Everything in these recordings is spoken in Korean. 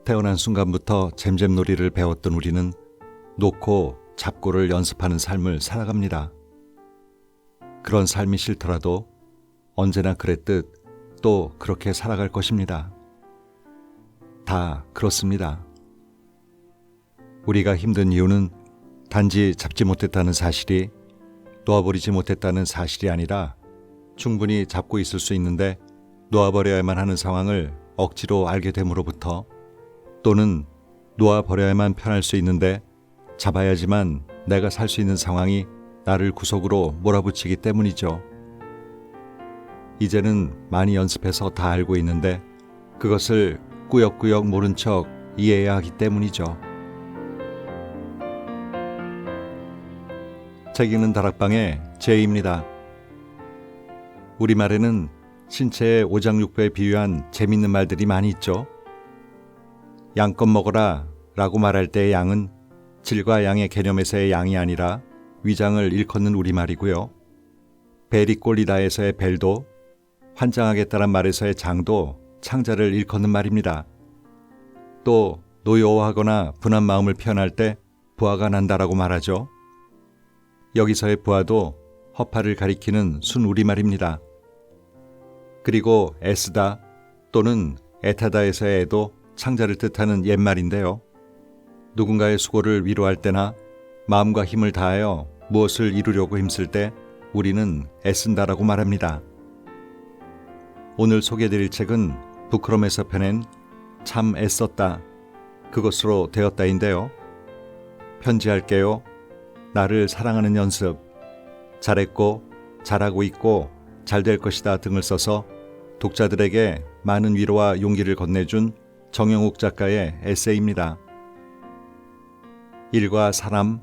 태어난 순간부터 잼잼놀이를 배웠던 우리는 놓고 잡고를 연습하는 삶을 살아갑니다. 그런 삶이 싫더라도 언제나 그랬듯 또 그렇게 살아갈 것입니다. 다 그렇습니다. 우리가 힘든 이유는 단지 잡지 못했다는 사실이, 놓아버리지 못했다는 사실이 아니라 충분히 잡고 있을 수 있는데 놓아버려야만 하는 상황을 억지로 알게 됨으로부터, 또는 놓아버려야만 편할 수 있는데 잡아야지만 내가 살 수 있는 상황이 나를 구속으로 몰아붙이기 때문이죠. 이제는 많이 연습해서 다 알고 있는데 그것을 꾸역꾸역 모른 척 이해해야 하기 때문이죠. 책 읽는 다락방의 제이입니다. 우리말에는 신체의 오장육부에 비유한 재밌는 말들이 많이 있죠. 양껏 먹어라 라고 말할 때의 양은 질과 양의 개념에서의 양이 아니라 위장을 일컫는 우리말이고요. 벨이 꼴리다에서의 벨도, 환장하겠다란 말에서의 장도 창자를 일컫는 말입니다. 또 노여워하거나 분한 마음을 표현할 때 부하가 난다라고 말하죠. 여기서의 부하도 허파를 가리키는 순 우리말입니다. 그리고 애쓰다 또는 애타다에서의 애도 창자를 뜻하는 옛말인데요. 누군가의 수고를 위로할 때나 마음과 힘을 다하여 무엇을 이루려고 힘쓸 때 우리는 애쓴다라고 말합니다. 오늘 소개해드릴 책은 부크럼에서 펴낸 참 애썼다, 그것으로 되었다인데요. 편지할게요. 나를 사랑하는 연습, 잘했고 잘하고 있고 잘 될 것이다 등을 써서 독자들에게 많은 위로와 용기를 건네준 정영욱 작가의 에세이입니다. 일과 사람,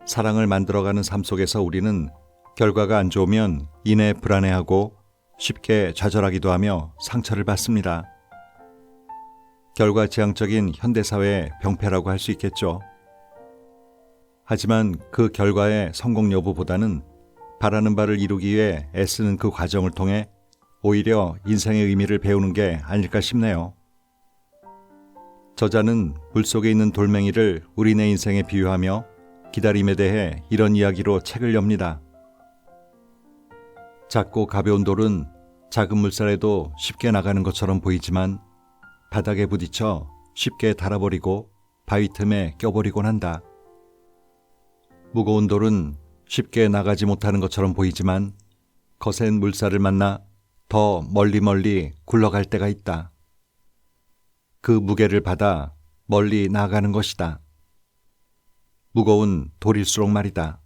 사랑을 만들어가는 삶 속에서 우리는 결과가 안 좋으면 이내 불안해하고 쉽게 좌절하기도 하며 상처를 받습니다. 결과지향적인 현대사회의 병폐라고 할 수 있겠죠. 하지만 그 결과의 성공 여부보다는 바라는 바를 이루기 위해 애쓰는 그 과정을 통해 오히려 인생의 의미를 배우는 게 아닐까 싶네요. 저자는 물속에 있는 돌멩이를 우리네 인생에 비유하며 기다림에 대해 이런 이야기로 책을 엽니다. 작고 가벼운 돌은 작은 물살에도 쉽게 나가는 것처럼 보이지만 바닥에 부딪혀 쉽게 닳아버리고 바위 틈에 껴버리곤 한다. 무거운 돌은 쉽게 나가지 못하는 것처럼 보이지만 거센 물살을 만나 더 멀리 굴러갈 때가 있다. 그 무게를 받아 멀리 나아가는 것이다. 무거운 돌일수록 말이다.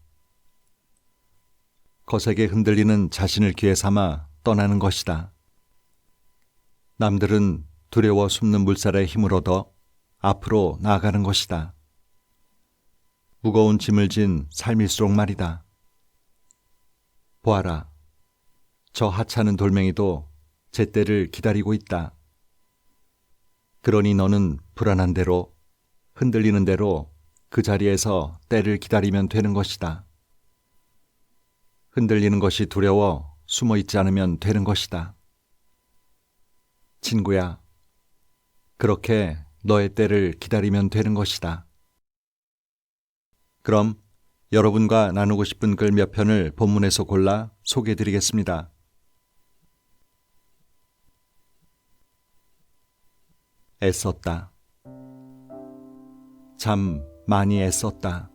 거세게 흔들리는 자신을 기회 삼아 떠나는 것이다. 남들은 두려워 숨는 물살에 힘을 얻어 앞으로 나아가는 것이다. 무거운 짐을 진 삶일수록 말이다. 보아라, 저 하찮은 돌멩이도 제 때를 기다리고 있다. 그러니 너는 불안한 대로, 흔들리는 대로 그 자리에서 때를 기다리면 되는 것이다. 흔들리는 것이 두려워 숨어 있지 않으면 되는 것이다. 친구야, 그렇게 너의 때를 기다리면 되는 것이다. 그럼 여러분과 나누고 싶은 글 몇 편을 본문에서 골라 소개해드리겠습니다. 애썼다. 참 많이 애썼다.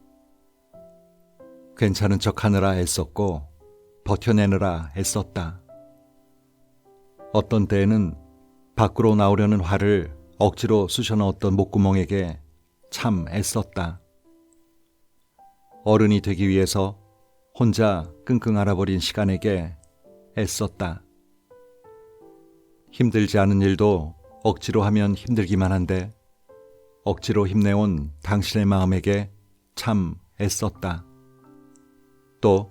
괜찮은 척 하느라 애썼고 버텨내느라 애썼다. 어떤 때에는 밖으로 나오려는 화를 억지로 쑤셔넣었던 목구멍에게 참 애썼다. 어른이 되기 위해서 혼자 끙끙 앓아버린 시간에게 애썼다. 힘들지 않은 일도 억지로 하면 힘들기만 한데 억지로 힘내온 당신의 마음에게 참 애썼다. 또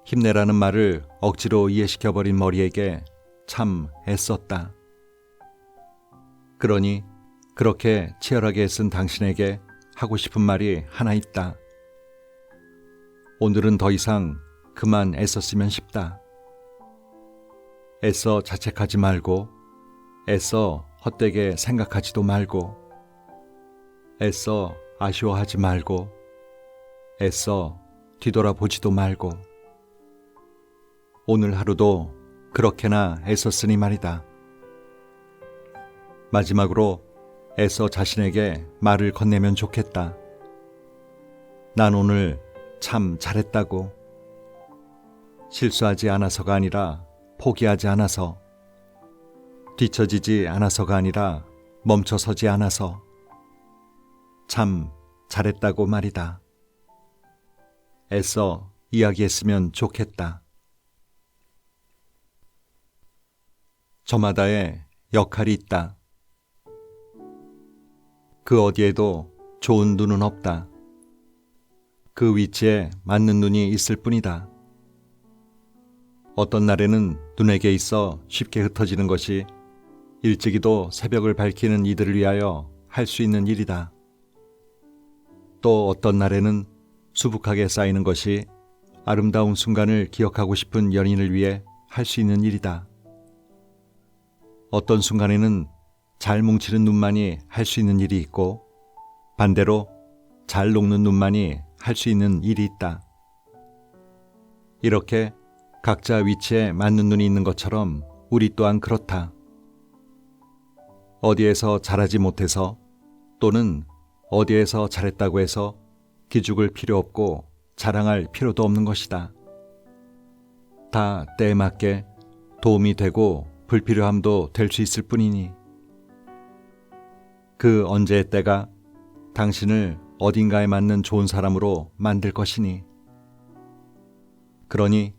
힘내라는 말을 억지로 이해시켜버린 머리에게 참 애썼다. 그러니 그렇게 치열하게 애쓴 당신에게 하고 싶은 말이 하나 있다. 오늘은 더 이상 그만 애썼으면 싶다. 애써 자책하지 말고 애써 헛되게 생각하지도 말고 애써 아쉬워하지 말고 애써 뒤돌아보지도 말고 오늘 하루도 그렇게나 애썼으니 말이다. 마지막으로 애써 자신에게 말을 건네면 좋겠다. 난 오늘 참 잘했다고. 실수하지 않아서가 아니라 포기하지 않아서, 뒤처지지 않아서가 아니라 멈춰서지 않아서 참 잘했다고 말이다. 애써 이야기했으면 좋겠다. 저마다의 역할이 있다. 그 어디에도 좋은 눈은 없다. 그 위치에 맞는 눈이 있을 뿐이다. 어떤 날에는 눈에게 있어 쉽게 흩어지는 것이 일찍이도 새벽을 밝히는 이들을 위하여 할 수 있는 일이다. 또 어떤 날에는 수북하게 쌓이는 것이 아름다운 순간을 기억하고 싶은 연인을 위해 할 수 있는 일이다. 어떤 순간에는 잘 뭉치는 눈만이 할 수 있는 일이 있고 반대로 잘 녹는 눈만이 할 수 있는 일이 있다. 이렇게 각자 위치에 맞는 눈이 있는 것처럼 우리 또한 그렇다. 어디에서 잘하지 못해서 또는 어디에서 잘했다고 해서 기죽을 필요 없고 자랑할 필요도 없는 것이다. 다 때에 맞게 도움이 되고 불필요함도 될 수 있을 뿐이니 그 언제의 때가 당신을 어딘가에 맞는 좋은 사람으로 만들 것이니 그러니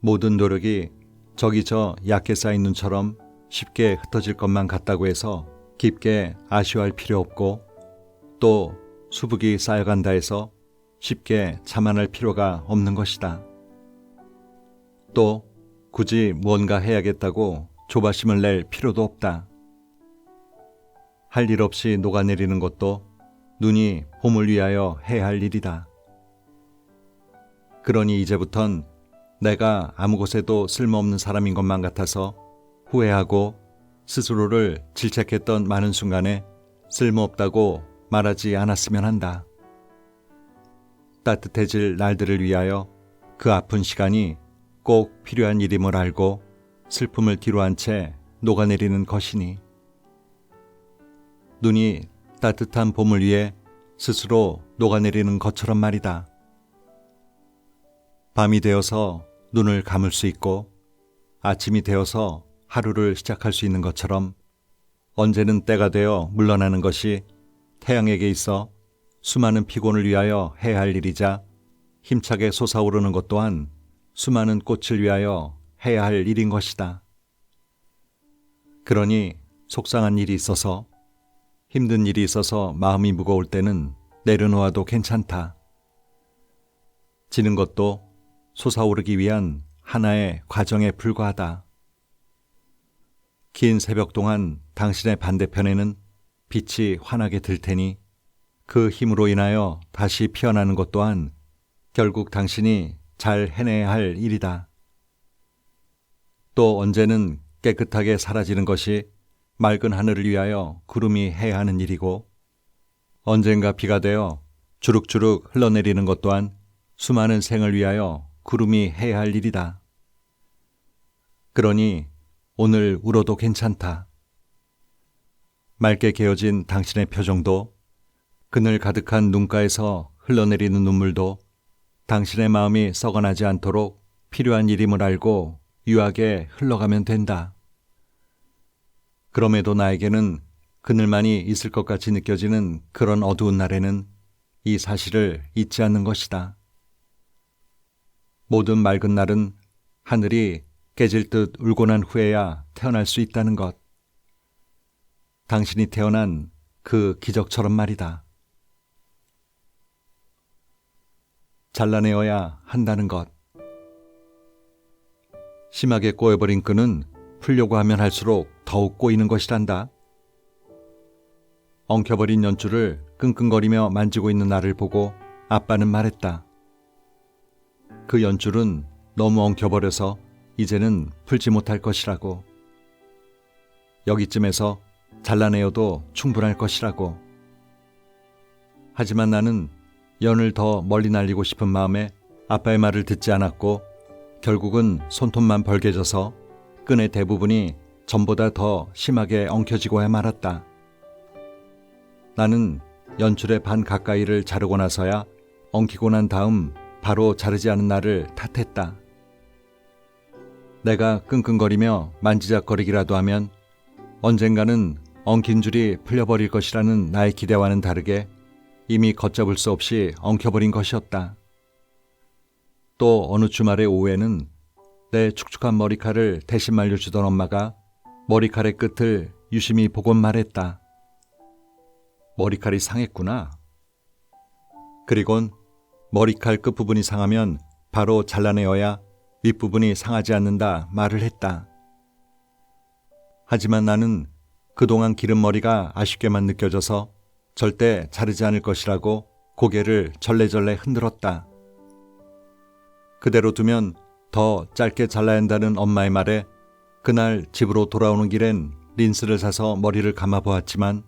모든 노력이 저기 저 얕게 쌓인 눈처럼 쉽게 흩어질 것만 같다고 해서 깊게 아쉬워할 필요 없고 또 수북이 쌓여간다 해서 쉽게 자만할 필요가 없는 것이다. 또 굳이 무언가 해야겠다고 조바심을 낼 필요도 없다. 할 일 없이 녹아내리는 것도 눈이 봄을 위하여 해야 할 일이다. 그러니 이제부턴 내가 아무 곳에도 쓸모없는 사람인 것만 같아서 후회하고 스스로를 질책했던 많은 순간에 쓸모없다고 말하지 않았으면 한다. 따뜻해질 날들을 위하여 그 아픈 시간이 꼭 필요한 일임을 알고 슬픔을 뒤로한 채 녹아내리는 것이니 눈이 따뜻한 봄을 위해 스스로 녹아내리는 것처럼 말이다. 밤이 되어서 눈을 감을 수 있고 아침이 되어서 하루를 시작할 수 있는 것처럼 언제는 때가 되어 물러나는 것이 태양에게 있어 수많은 피곤을 위하여 해야 할 일이자 힘차게 솟아오르는 것 또한 수많은 꽃을 위하여 해야 할 일인 것이다. 그러니 속상한 일이 있어서 힘든 일이 있어서 마음이 무거울 때는 내려놓아도 괜찮다. 지는 것도 솟아오르기 위한 하나의 과정에 불과하다. 긴 새벽 동안 당신의 반대편에는 빛이 환하게 들 테니 그 힘으로 인하여 다시 피어나는 것 또한 결국 당신이 잘 해내야 할 일이다. 또 언제는 깨끗하게 사라지는 것이 맑은 하늘을 위하여 구름이 해야 하는 일이고 언젠가 비가 되어 주룩주룩 흘러내리는 것 또한 수많은 생을 위하여 구름이 해야 할 일이다. 그러니 오늘 울어도 괜찮다. 맑게 개어진 당신의 표정도 그늘 가득한 눈가에서 흘러내리는 눈물도 당신의 마음이 썩어나지 않도록 필요한 일임을 알고 유하게 흘러가면 된다. 그럼에도 나에게는 그늘만이 있을 것 같이 느껴지는 그런 어두운 날에는 이 사실을 잊지 않는 것이다. 모든 맑은 날은 하늘이 깨질 듯 울고 난 후에야 태어날 수 있다는 것. 당신이 태어난 그 기적처럼 말이다. 잘라내어야 한다는 것. 심하게 꼬여버린 끈은 풀려고 하면 할수록 더욱 꼬이는 것이란다. 엉켜버린 연줄을 끙끙거리며 만지고 있는 나를 보고 아빠는 말했다. 그 연줄은 너무 엉켜버려서 이제는 풀지 못할 것이라고. 여기쯤에서 잘라내어도 충분할 것이라고. 하지만 나는 연을 더 멀리 날리고 싶은 마음에 아빠의 말을 듣지 않았고 결국은 손톱만 벌개져서 끈의 대부분이 전보다 더 심하게 엉켜지고야 말았다. 나는 연출의 반 가까이를 자르고 나서야 엉키고 난 다음 바로 자르지 않은 나를 탓했다. 내가 끙끙거리며 만지작거리기라도 하면 언젠가는 엉킨 줄이 풀려버릴 것이라는 나의 기대와는 다르게 이미 걷잡을 수 없이 엉켜버린 것이었다. 또 어느 주말의 오후에는 내 축축한 머리칼을 대신 말려주던 엄마가 머리칼의 끝을 유심히 보곤 말했다. 머리칼이 상했구나. 그리곤 머리칼 끝부분이 상하면 바로 잘라내어야 윗부분이 상하지 않는다 말을 했다. 하지만 나는 그동안 기른 머리가 아쉽게만 느껴져서 절대 자르지 않을 것이라고 고개를 절레절레 흔들었다. 그대로 두면 더 짧게 잘라야 한다는 엄마의 말에 그날 집으로 돌아오는 길엔 린스를 사서 머리를 감아보았지만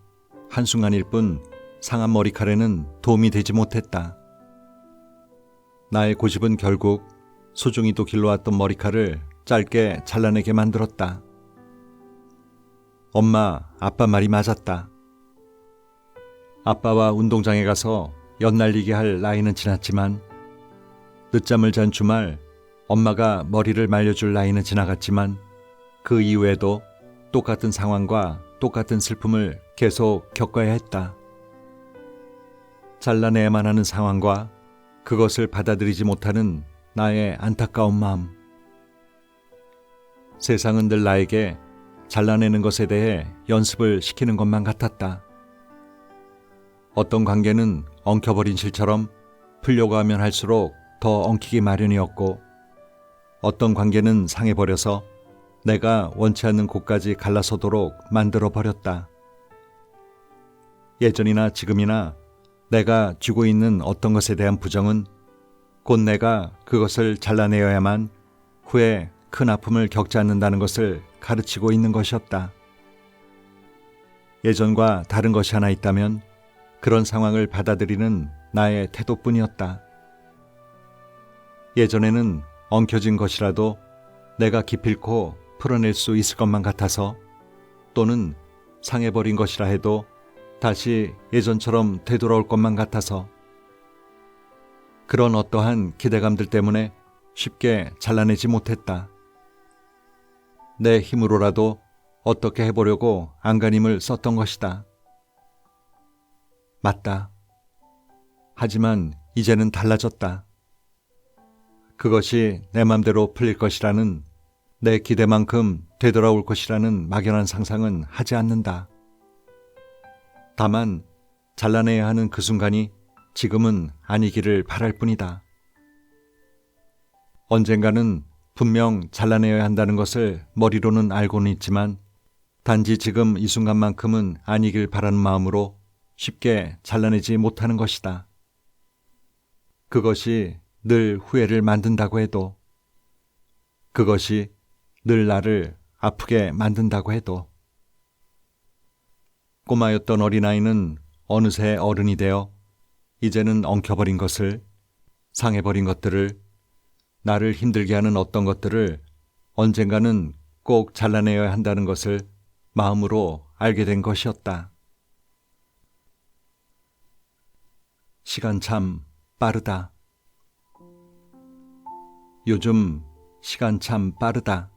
한순간일 뿐 상한 머리칼에는 도움이 되지 못했다. 나의 고집은 결국 소중히도 길러왔던 머리칼을 짧게 잘라내게 만들었다. 엄마, 아빠 말이 맞았다. 아빠와 운동장에 가서 연날리게 할 나이는 지났지만 늦잠을 잔 주말 엄마가 머리를 말려줄 나이는 지나갔지만 그 이후에도 똑같은 상황과 똑같은 슬픔을 계속 겪어야 했다. 잘라내야만 하는 상황과 그것을 받아들이지 못하는 나의 안타까운 마음. 세상은 늘 나에게 잘라내는 것에 대해 연습을 시키는 것만 같았다. 어떤 관계는 엉켜버린 실처럼 풀려고 하면 할수록 더 엉키기 마련이었고 어떤 관계는 상해버려서 내가 원치 않는 곳까지 갈라서도록 만들어버렸다. 예전이나 지금이나 내가 쥐고 있는 어떤 것에 대한 부정은 곧 내가 그것을 잘라내어야만 후에 큰 아픔을 겪지 않는다는 것을 가르치고 있는 것이었다. 예전과 다른 것이 하나 있다면 그런 상황을 받아들이는 나의 태도뿐이었다. 예전에는 엉켜진 것이라도 내가 기필코 풀어낼 수 있을 것만 같아서 또는 상해버린 것이라 해도 다시 예전처럼 되돌아올 것만 같아서 그런 어떠한 기대감들 때문에 쉽게 잘라내지 못했다. 내 힘으로라도 어떻게 해보려고 안간힘을 썼던 것이다. 맞다. 하지만 이제는 달라졌다. 그것이 내 맘대로 풀릴 것이라는 내 기대만큼 되돌아올 것이라는 막연한 상상은 하지 않는다. 다만 잘라내야 하는 그 순간이 지금은 아니기를 바랄 뿐이다. 언젠가는 분명 잘라내야 한다는 것을 머리로는 알고는 있지만 단지 지금 이 순간만큼은 아니길 바라는 마음으로 쉽게 잘라내지 못하는 것이다. 그것이 늘 후회를 만든다고 해도, 그것이 늘 나를 아프게 만든다고 해도. 꼬마였던 어린아이는 어느새 어른이 되어 이제는 엉켜버린 것을, 상해버린 것들을, 나를 힘들게 하는 어떤 것들을 언젠가는 꼭 잘라내야 한다는 것을 마음으로 알게 된 것이었다. 시간 참 빠르다. 요즘 시간 참 빠르다.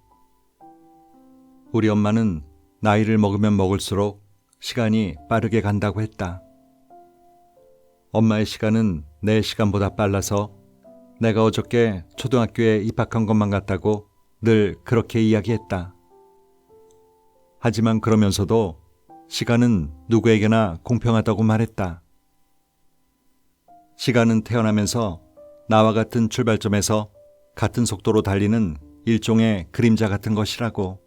우리 엄마는 나이를 먹으면 먹을수록 시간이 빠르게 간다고 했다. 엄마의 시간은 내 시간보다 빨라서 내가 어저께 초등학교에 입학한 것만 같다고 늘 그렇게 이야기했다. 하지만 그러면서도 시간은 누구에게나 공평하다고 말했다. 시간은 태어나면서 나와 같은 출발점에서 같은 속도로 달리는 일종의 그림자 같은 것이라고.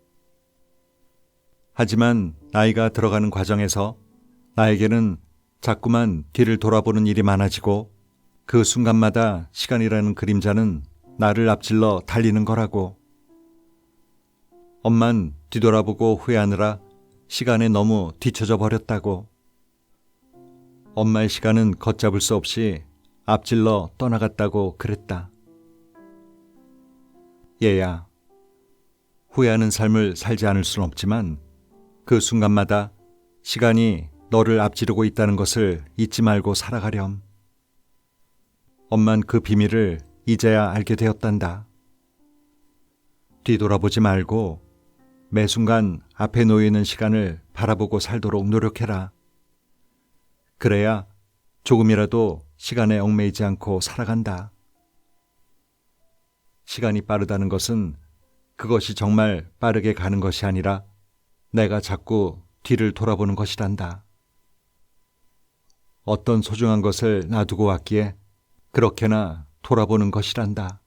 하지만 나이가 들어가는 과정에서 나에게는 자꾸만 뒤를 돌아보는 일이 많아지고 그 순간마다 시간이라는 그림자는 나를 앞질러 달리는 거라고. 엄만 뒤돌아보고 후회하느라 시간에 너무 뒤처져 버렸다고. 엄마의 시간은 걷잡을 수 없이 앞질러 떠나갔다고 그랬다. 얘야, 후회하는 삶을 살지 않을 순 없지만 그 순간마다 시간이 너를 앞지르고 있다는 것을 잊지 말고 살아가렴. 엄만 그 비밀을 이제야 알게 되었단다. 뒤돌아보지 말고 매 순간 앞에 놓여 있는 시간을 바라보고 살도록 노력해라. 그래야 조금이라도 시간에 얽매이지 않고 살아간다. 시간이 빠르다는 것은 그것이 정말 빠르게 가는 것이 아니라 내가 자꾸 뒤를 돌아보는 것이란다. 어떤 소중한 것을 놔두고 왔기에 그렇게나 돌아보는 것이란다.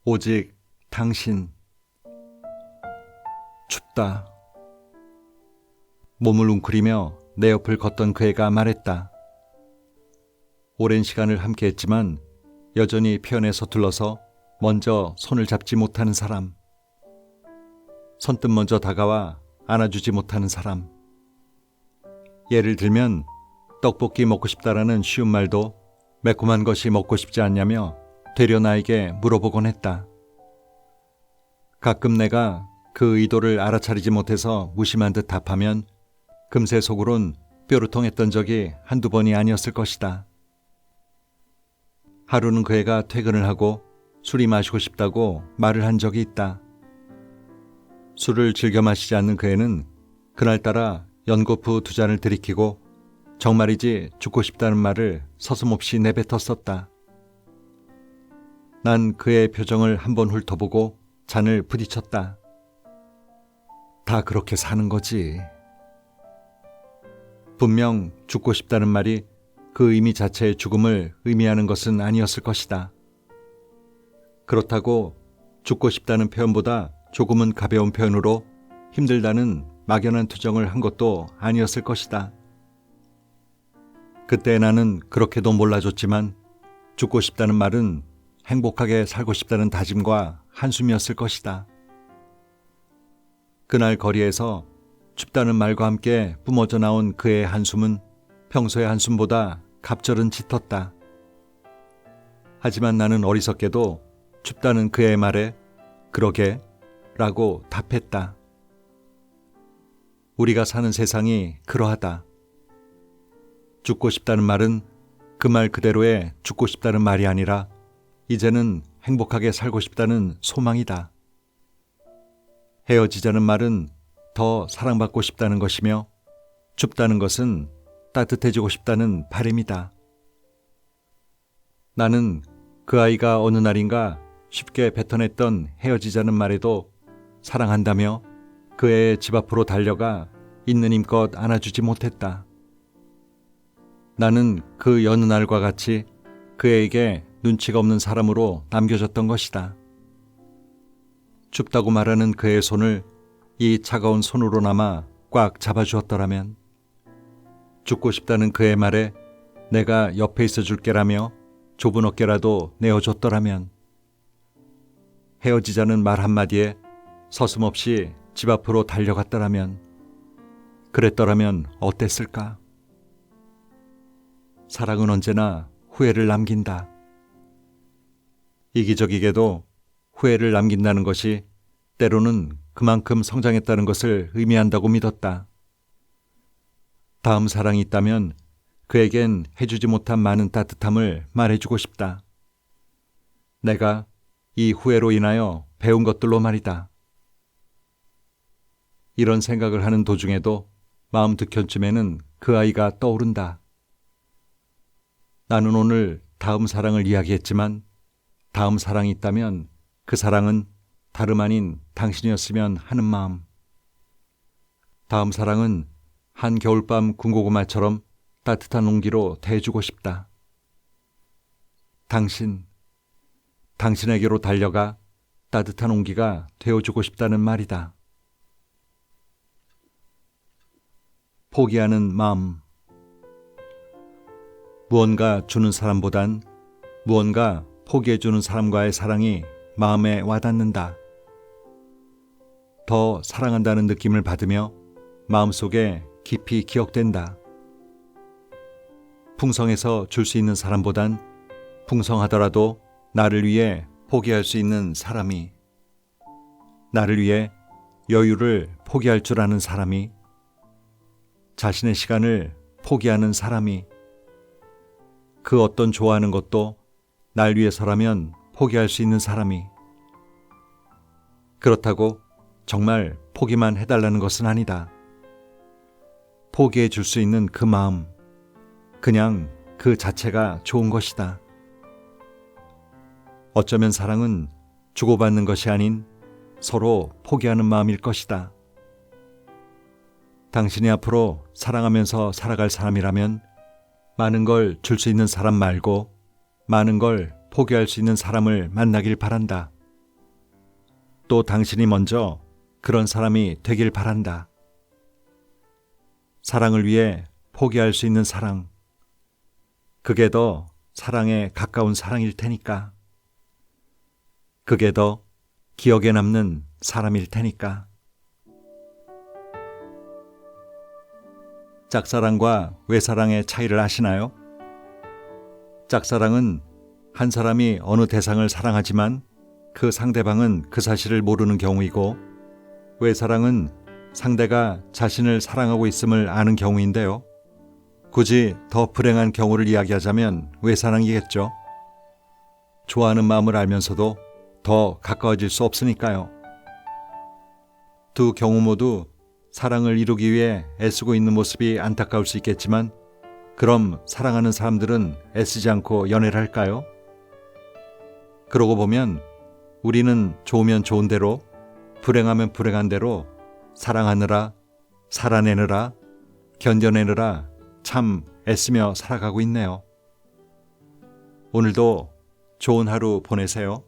오직 당신. 춥다. 몸을 웅크리며 내 옆을 걷던 그 애가 말했다. 오랜 시간을 함께했지만 여전히 편에 서툴러서 먼저 손을 잡지 못하는 사람. 선뜻 먼저 다가와 안아주지 못하는 사람. 예를 들면 떡볶이 먹고 싶다라는 쉬운 말도 매콤한 것이 먹고 싶지 않냐며 되려 나에게 물어보곤 했다. 가끔 내가 그 의도를 알아차리지 못해서 무심한 듯 답하면 금세 속으론 뾰루통했던 적이 한두 번이 아니었을 것이다. 하루는 그 애가 퇴근을 하고 술이 마시고 싶다고 말을 한 적이 있다. 술을 즐겨 마시지 않는 그 애는 그날따라 연거푸 2잔을 들이키고 정말이지 죽고 싶다는 말을 서슴없이 내뱉었었다. 난 그의 표정을 한번 훑어보고 잔을 부딪혔다. 다 그렇게 사는 거지. 분명 죽고 싶다는 말이 그 의미 자체의 죽음을 의미하는 것은 아니었을 것이다. 그렇다고 죽고 싶다는 표현보다 조금은 가벼운 표현으로 힘들다는 막연한 투정을 한 것도 아니었을 것이다. 그때 나는 그렇게도 몰라줬지만 죽고 싶다는 말은 행복하게 살고 싶다는 다짐과 한숨이었을 것이다. 그날 거리에서 춥다는 말과 함께 뿜어져 나온 그의 한숨은 평소의 한숨보다 갑절은 짙었다. 하지만 나는 어리석게도 춥다는 그의 말에 그러게 라고 답했다. 우리가 사는 세상이 그러하다. 죽고 싶다는 말은 그 말 그대로의 죽고 싶다는 말이 아니라 이제는 행복하게 살고 싶다는 소망이다. 헤어지자는 말은 더 사랑받고 싶다는 것이며 춥다는 것은 따뜻해지고 싶다는 바람이다. 나는 그 아이가 어느 날인가 쉽게 뱉어냈던 헤어지자는 말에도 사랑한다며 그 애의 집 앞으로 달려가 있는 힘껏 안아주지 못했다. 나는 그 여느 날과 같이 그 애에게 눈치가 없는 사람으로 남겨졌던 것이다. 춥다고 말하는 그의 손을 이 차가운 손으로나마 꽉 잡아주었더라면, 죽고 싶다는 그의 말에 내가 옆에 있어 줄게라며 좁은 어깨라도 내어줬더라면, 헤어지자는 말 한마디에 서슴없이 집 앞으로 달려갔더라면, 그랬더라면 어땠을까? 사랑은 언제나 후회를 남긴다. 이기적이게도 후회를 남긴다는 것이 때로는 그만큼 성장했다는 것을 의미한다고 믿었다. 다음 사랑이 있다면 그에겐 해주지 못한 많은 따뜻함을 말해주고 싶다. 내가 이 후회로 인하여 배운 것들로 말이다. 이런 생각을 하는 도중에도 마음 득현쯤에는 그 아이가 떠오른다. 나는 오늘 다음 사랑을 이야기했지만 다음 사랑이 있다면 그 사랑은 다름 아닌 당신이었으면 하는 마음. 다음 사랑은 한 겨울밤 군고구마처럼 따뜻한 온기로 대해주고 싶다. 당신에게로 달려가 따뜻한 온기가 되어주고 싶다는 말이다. 포기하는 마음. 무언가 주는 사람보단 무언가 포기해주는 사람과의 사랑이 마음에 와닿는다. 더 사랑한다는 느낌을 받으며 마음속에 깊이 기억된다. 풍성해서 줄 수 있는 사람보단 풍성하더라도 나를 위해 포기할 수 있는 사람이, 나를 위해 여유를 포기할 줄 아는 사람이, 자신의 시간을 포기하는 사람이, 그 어떤 좋아하는 것도 날 위해서라면 포기할 수 있는 사람이, 그렇다고 정말 포기만 해달라는 것은 아니다. 포기해 줄 수 있는 그 마음, 그냥 그 자체가 좋은 것이다. 어쩌면 사랑은 주고받는 것이 아닌 서로 포기하는 마음일 것이다. 당신이 앞으로 사랑하면서 살아갈 사람이라면 많은 걸 줄 수 있는 사람 말고 많은 걸 포기할 수 있는 사람을 만나길 바란다. 또 당신이 먼저 그런 사람이 되길 바란다. 사랑을 위해 포기할 수 있는 사랑, 그게 더 사랑에 가까운 사랑일 테니까. 그게 더 기억에 남는 사람일 테니까. 짝사랑과 외사랑의 차이를 아시나요? 짝사랑은 한 사람이 어느 대상을 사랑하지만 그 상대방은 그 사실을 모르는 경우이고, 외사랑은 상대가 자신을 사랑하고 있음을 아는 경우인데요. 굳이 더 불행한 경우를 이야기하자면 외사랑이겠죠. 좋아하는 마음을 알면서도 더 가까워질 수 없으니까요. 두 경우 모두 사랑을 이루기 위해 애쓰고 있는 모습이 안타까울 수 있겠지만, 그럼 사랑하는 사람들은 애쓰지 않고 연애를 할까요? 그러고 보면 우리는 좋으면 좋은 대로, 불행하면 불행한 대로 사랑하느라, 살아내느라, 견뎌내느라 참 애쓰며 살아가고 있네요. 오늘도 좋은 하루 보내세요.